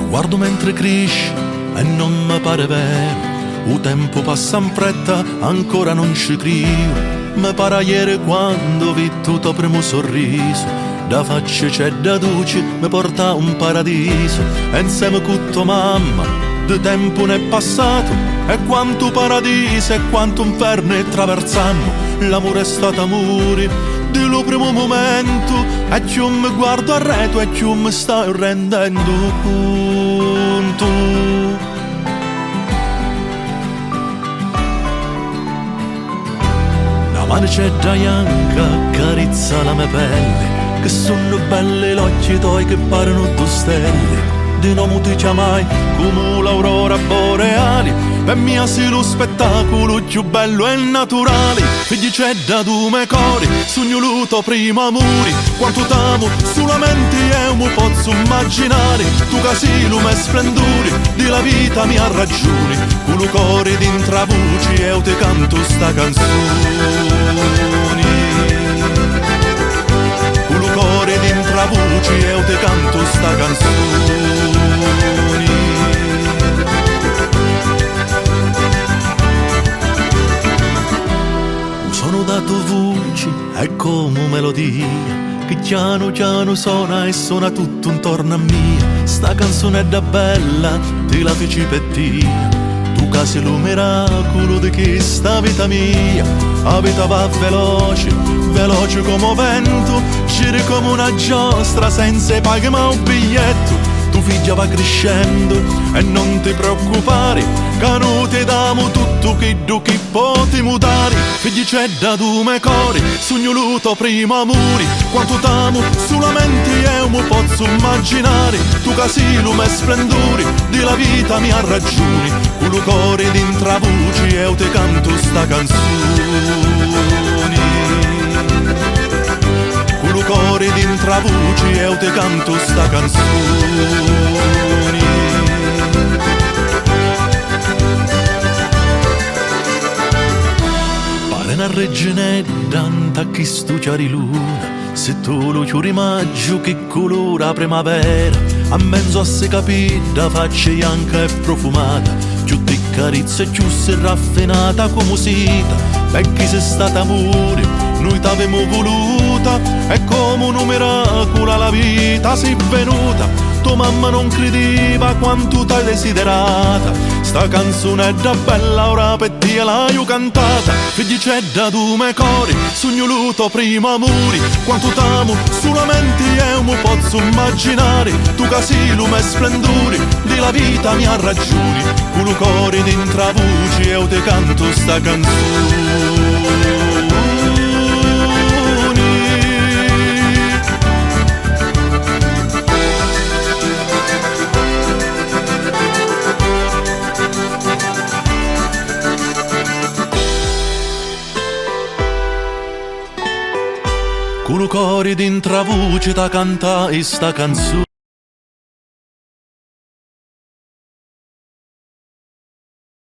guardo mentre cresci e non mi pare vero. Il tempo passa in fretta, ancora non ci credo. Mi pare ieri quando vi tu tuo primo sorriso. Da faccia c'è da duce, mi porta un paradiso. E insieme con tua mamma, di tempo ne è passato. E quanto paradiso e quanto inferno è traversammo. L'amore è stato amore, di lo primo momento. E più mi guardo a reto e più mi stai rendendo conto. Mano c'è da bianca, carizza la mia pelle, che sono belle gli occhi tuoi che parano due stelle. Di non ti chiamai come l'aurora boreale, per mia sei lo spettacolo più bello e naturale. Figli c'è da due me cori, sogno luto prima amori, quanto t'amo solamente io mi posso immaginare. Tu che sei lo mio splendore, di la vita mia ragione, con lo cuore d'intra voci io ti canto sta canzone. Con lo cuore d'intra voci io ti canto sta canzone. Sono dato voce e come melodia che piano piano suona e suona tutto intorno a me. Sta canzone è da bella, te la feci per te. Tu che sei lo miracolo di questa vita mia. La vita va veloce, veloce come vento, gira come una giostra senza pagare mai un biglietto. Tu figlia va crescendo e non ti preoccupare, che noi ti diamo tutto che puoi mutare. Figli c'è da due me cori, sogno luto prima amori, quanto t'amo solamente io mi posso immaginare. Tu che sei lo mio splendore, di la vita mia ragione, con lo cuore d'intra voci io ti canto sta canzone. Con lo cuore d'intra voci io ti canto sta canzone. Pare una reginetta a chi studiare luna, se tu lo chiudi maggio che colora primavera. A mezzo a se capita, faccia bianca e profumata, più ti carizza e più sei raffinata come sita. Perché sei stata amore, noi t'avemo voluta, e come un miracolo alla vita sei venuta. Tua mamma non credeva quanto t'hai desiderata, sta canzone è da bella, ora per te l'ho cantata. Figli c'è da due me cori, sogno luto prima amori, quanto t'amo solamente io mi posso immaginare. Tu che sei lo mio splendore, di la vita mia ragione, con lo cuore d'intra voci io ti canto sta canzone. Con lo cuore d'intra voce da cantare sta canzone.